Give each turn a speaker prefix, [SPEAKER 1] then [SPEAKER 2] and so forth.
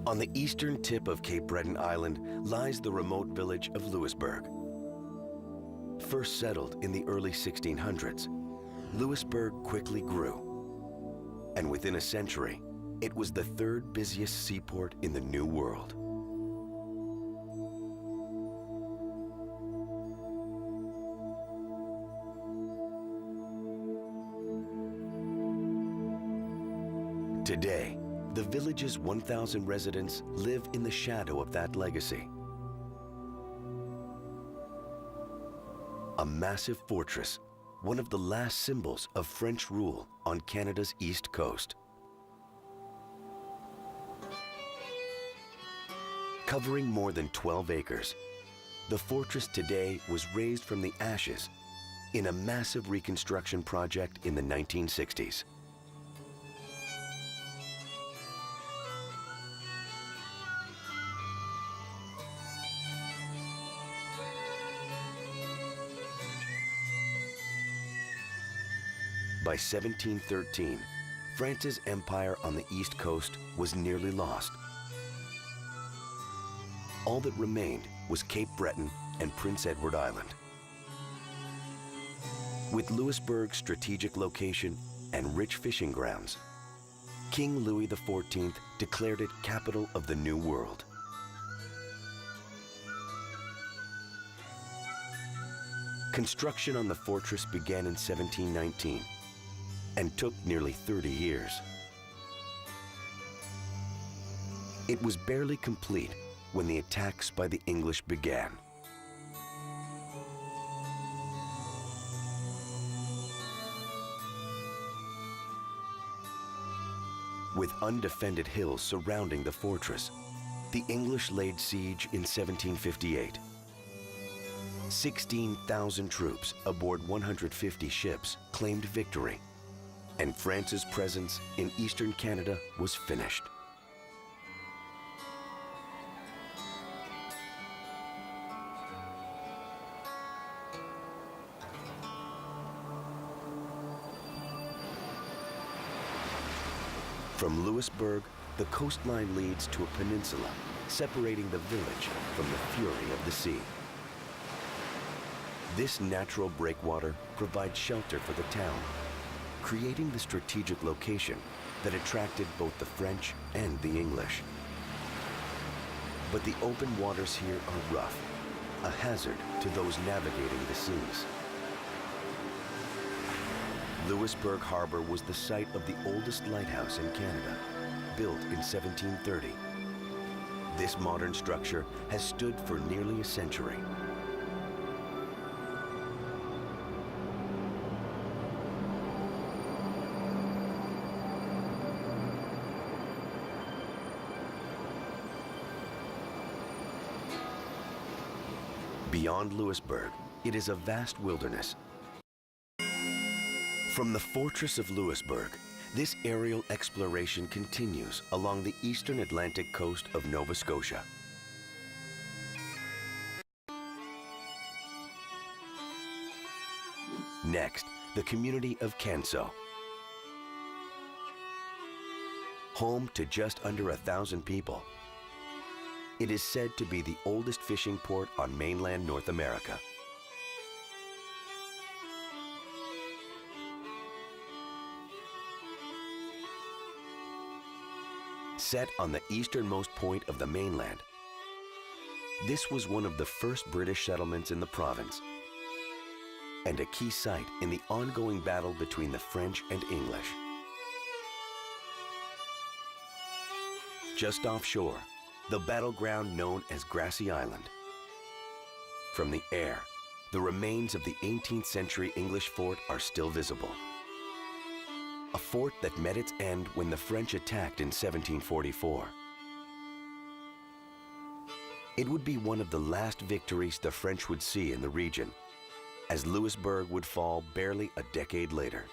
[SPEAKER 1] On the eastern tip of Cape Breton Island lies the remote village of Louisbourg. First settled in the early 1600s, Louisbourg quickly grew. And within a century, it was the third busiest seaport in the New World. Today, the village's 1,000 residents live in the shadow of that legacy. A massive fortress, one of the last symbols of French rule on Canada's east coast. Covering more than 12 acres, the fortress today was raised from the ashes in a massive reconstruction project in the 1960s. By 1713, France's empire on the east coast was nearly lost. All that remained was Cape Breton and Prince Edward Island. With Louisbourg's strategic location and rich fishing grounds, King Louis XIV declared it capital of the New World. Construction on the fortress began in 1719 and took nearly 30 years. It was barely complete when the attacks by the English began. With undefended hills surrounding the fortress, the English laid siege in 1758. 16,000 troops aboard 150 ships claimed victory, and France's presence in eastern Canada was finished. From Louisbourg, the coastline leads to a peninsula separating the village from the fury of the sea. This natural breakwater provides shelter for the town, creating the strategic location that attracted both the French and the English. But the open waters here are rough, a hazard to those navigating the seas. Louisbourg Harbor was the site of the oldest lighthouse in Canada, built in 1730. This modern structure has stood for nearly a century. Beyond Louisbourg, it is a vast wilderness. From the fortress of Louisbourg, this aerial exploration continues along the eastern Atlantic coast of Nova Scotia. Next, the community of Canso. Home to just under 1,000 people, it is said to be the oldest fishing port on mainland North America. Set on the easternmost point of the mainland, this was one of the first British settlements in the province and a key site in the ongoing battle between the French and English. Just offshore, the battleground known as Grassy Island. From the air, the remains of the 18th century English fort are still visible. A fort that met its end when the French attacked in 1744. It would be one of the last victories the French would see in the region, as Louisbourg would fall barely a decade later.